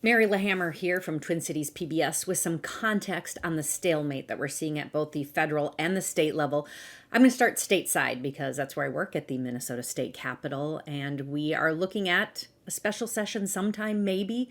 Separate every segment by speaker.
Speaker 1: Mary LaHammer here from Twin Cities PBS with some context on the stalemate that we're seeing at both the federal and the state level. I'm going to start stateside because that's where I work at the Minnesota State Capitol, and we are looking at a special session sometime maybe.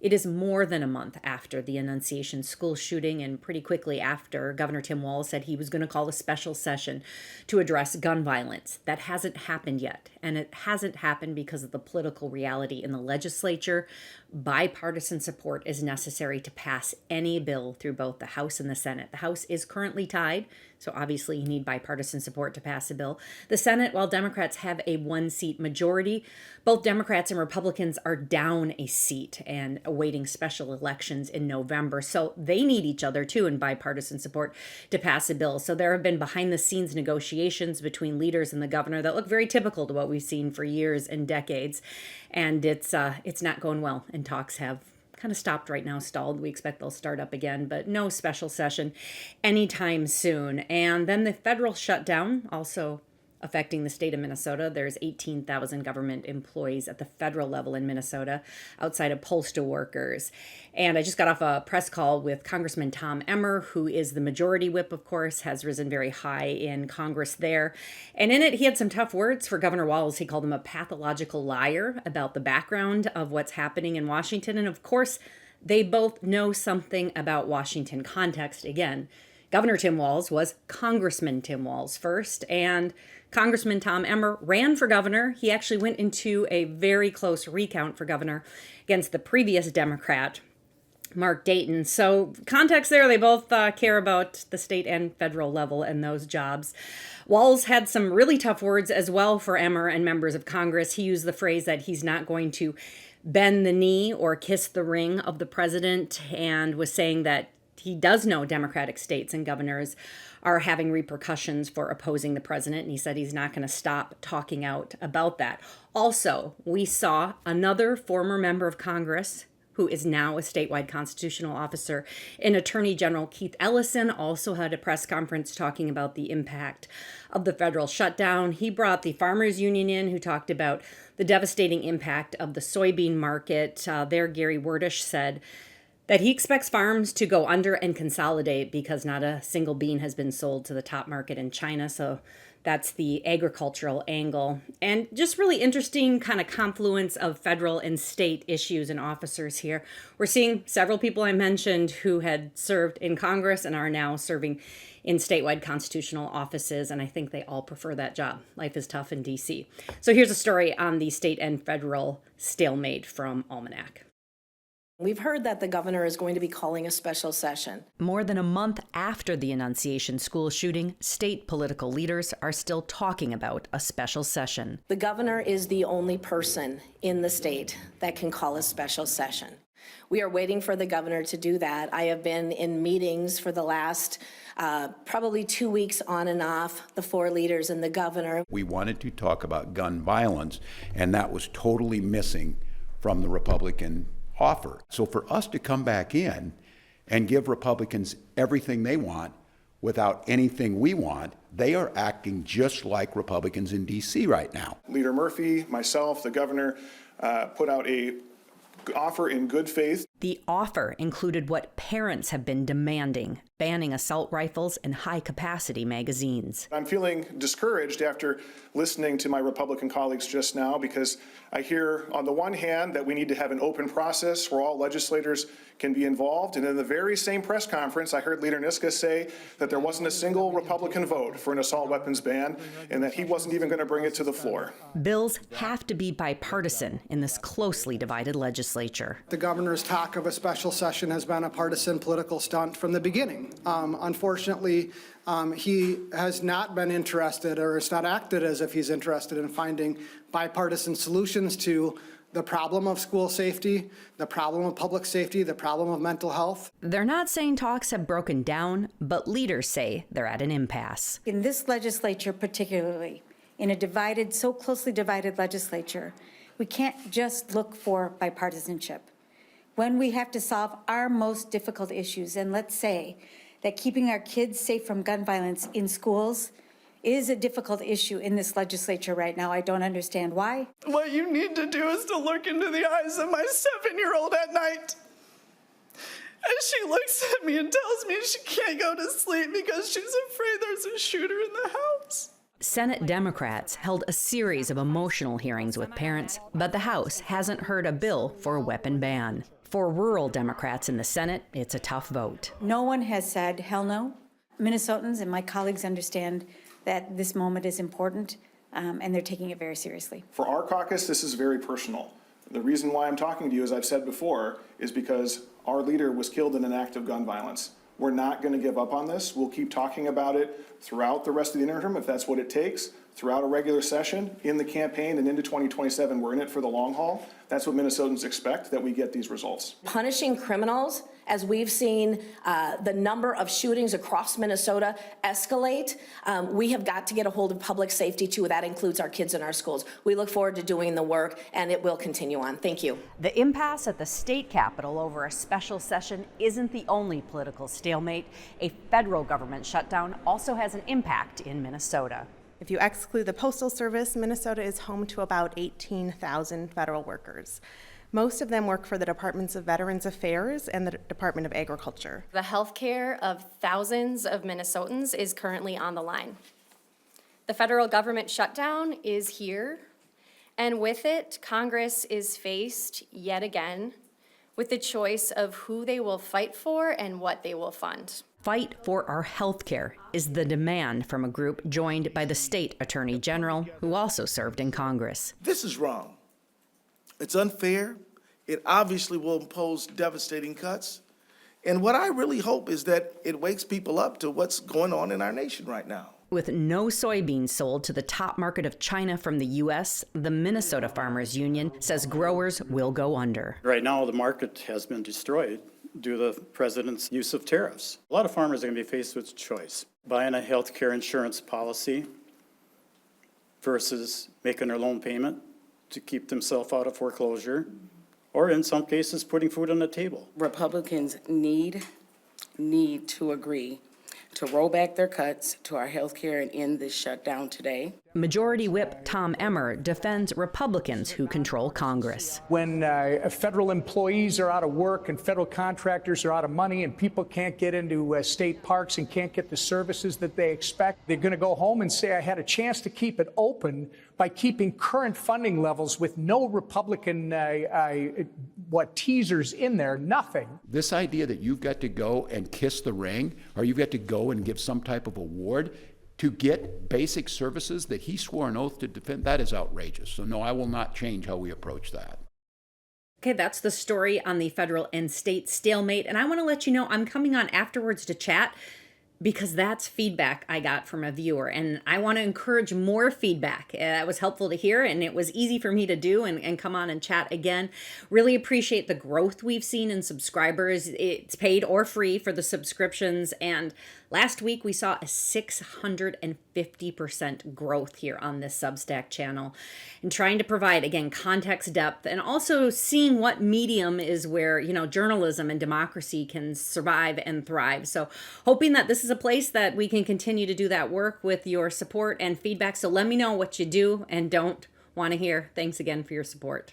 Speaker 1: It is more than a month after the Annunciation school shooting, and pretty quickly after, Governor Tim Walz said he was going to call a special session to address gun violence. That hasn't happened yet, and it hasn't happened because of the political reality in the legislature. Bipartisan support is necessary to pass any bill through both the House and the Senate. The House is currently tied, so obviously you need bipartisan support to pass a bill. The Senate, while Democrats have a one-seat majority, both Democrats and Republicans are down a seat and awaiting special elections in November. So they need each other too in bipartisan support to pass a bill. So there have been behind-the-scenes negotiations between leaders and the governor that look very typical to what we've seen for years and decades. And it's not going well, and talks have kind of stopped right now, stalled. We expect they'll start up again, but no special session anytime soon. And then the federal shutdown also affecting the state of Minnesota. There's 18,000 government employees at the federal level in Minnesota outside of postal workers. And I just got off a press call with Congressman Tom Emmer, who is the majority whip, of course, has risen very high in Congress there. And in it, he had some tough words for Governor Walz. He called him a pathological liar about the background of what's happening in Washington. And of course, they both know something about Washington context. Again, Governor Tim Walz was Congressman Tim Walz first, and Congressman Tom Emmer ran for governor. He actually went into a very close recount for governor against the previous Democrat, Mark Dayton. So context there, they both care about the state and federal level and those jobs. Walz had some really tough words as well for Emmer and members of Congress. He used the phrase that he's not going to bend the knee or kiss the ring of the president, and was saying that he does know Democratic states and governors are having repercussions for opposing the president, and he said he's not going to stop talking out about that. Also, we saw another former member of Congress who is now a statewide constitutional officer, and Attorney General Keith Ellison also had a press conference talking about the impact of the federal shutdown. He brought the Farmers Union in, who talked about the devastating impact of the soybean market. There, Gary Werdish said that he expects farms to go under and consolidate because not a single bean has been sold to the top market in China. So that's the agricultural angle. And just really interesting kind of confluence of federal and state issues and officers here. We're seeing several people I mentioned who had served in Congress and are now serving in statewide constitutional offices, and I think they all prefer that job. Life is tough in D.C. So here's a story on the state and federal stalemate from Almanac.
Speaker 2: We've heard that the governor is going to be calling a special session.
Speaker 1: More than a month after the Annunciation school shooting, state political leaders are still talking about a special session.
Speaker 2: The governor is the only person in the state that can call a special session. We are waiting for the governor to do that. I have been in meetings for the last probably 2 weeks on and off, the four leaders and the governor.
Speaker 3: We wanted to talk about gun violence, and that was totally missing from the Republican offer. So for us to come back in and give Republicans everything they want without anything we want, they are acting just like Republicans in D.C. right now.
Speaker 4: Leader Murphy, myself, the governor, put out a offer in good faith.
Speaker 1: The offer included what parents have been demanding: banning assault rifles and high-capacity magazines.
Speaker 4: I'm feeling discouraged after listening to my Republican colleagues just now, because I hear on the one hand that we need to have an open process where all legislators can be involved, and in the very same press conference I heard Leader Niska say that there wasn't a single Republican vote for an assault weapons ban and that he wasn't even going to bring it to the floor.
Speaker 1: Bills have to be bipartisan in this closely divided legislature.
Speaker 5: The governor's talk of a special session has been a partisan political stunt from the beginning. Unfortunately, he has not been interested, or it's not acted as if he's interested in finding bipartisan solutions to the problem of school safety, the problem of public safety, the problem of mental health.
Speaker 1: They're not saying talks have broken down, but leaders say they're at an impasse.
Speaker 6: In this legislature particularly, in a divided, so closely divided legislature, we can't just look for bipartisanship. When we have to solve our most difficult issues, and let's say that keeping our kids safe from gun violence in schools is a difficult issue in this legislature right now. I don't understand why.
Speaker 7: What you need to do is to look into the eyes of my 7-year-old at night. And she looks at me and tells me she can't go to sleep because she's afraid there's a shooter in the house.
Speaker 1: Senate Democrats held a series of emotional hearings with parents, but the House hasn't heard a bill for a weapon ban. For rural Democrats in the Senate, it's a tough vote.
Speaker 6: No one has said, hell no. Minnesotans and my colleagues understand that this moment is important, and they're taking it very seriously.
Speaker 4: For our caucus, this is very personal. The reason why I'm talking to you, as I've said before, is because our leader was killed in an act of gun violence. We're not going to give up on this. We'll keep talking about it throughout the rest of the interim, if that's what it takes, throughout a regular session, in the campaign, and into 2027. We're in it for the long haul. That's what Minnesotans expect, that we get these results.
Speaker 2: Punishing criminals, as we've seen the number of shootings across Minnesota escalate, we have got to get a hold of public safety too. That includes our kids in our schools. We look forward to doing the work, and it will continue on. Thank you.
Speaker 1: The impasse at the state capitol over a special session isn't the only political stalemate. A federal government shutdown also has an impact in Minnesota.
Speaker 8: If you exclude the Postal Service, Minnesota is home to about 18,000 federal workers. Most of them work for the Departments of Veterans Affairs and the Department of Agriculture.
Speaker 9: The health care of thousands of Minnesotans is currently on the line. The federal government shutdown is here, and with it, Congress is faced yet again with the choice of who they will fight for and what they will fund.
Speaker 1: Fight for our health care is the demand from a group joined by the state attorney general, who also served in Congress.
Speaker 10: This is wrong. It's unfair. It obviously will impose devastating cuts. And what I really hope is that it wakes people up to what's going on in our nation right now.
Speaker 1: With no soybeans sold to the top market of China from the U.S., the Minnesota Farmers Union says growers will go under.
Speaker 11: Right now, the market has been destroyed due to the president's use of tariffs. A lot of farmers are going to be faced with choice: buying a health care insurance policy versus making their loan payment to keep themselves out of foreclosure, or in some cases, putting food on the table.
Speaker 12: Republicans need to agree to roll back their cuts to our health care and end this shutdown today.
Speaker 1: Majority Whip Tom Emmer defends Republicans who control Congress.
Speaker 13: When federal employees are out of work and federal contractors are out of money and people can't get into state parks and can't get the services that they expect, they're going to go home and say, I had a chance to keep it open by keeping current funding levels with no Republican teasers in there, nothing.
Speaker 3: This idea that you've got to go and kiss the ring, or you've got to go and give some type of award to get basic services that he swore an oath to defend, that is outrageous. So no, I will not change how we approach that.
Speaker 1: Okay, that's the story on the federal and state stalemate. And I want to let you know I'm coming on afterwards to chat, because that's feedback I got from a viewer, and I want to encourage more feedback. That was helpful to hear, and it was easy for me to do and come on and chat again. Really appreciate the growth we've seen in subscribers. It's paid or free for the subscriptions, and last week we saw a 650% growth here on this Substack channel, and trying to provide, again, context, depth, and also seeing what medium is where, journalism and democracy can survive and thrive. So hoping that this is a place that we can continue to do that work with your support and feedback. So let me know what you do and don't want to hear. Thanks again for your support.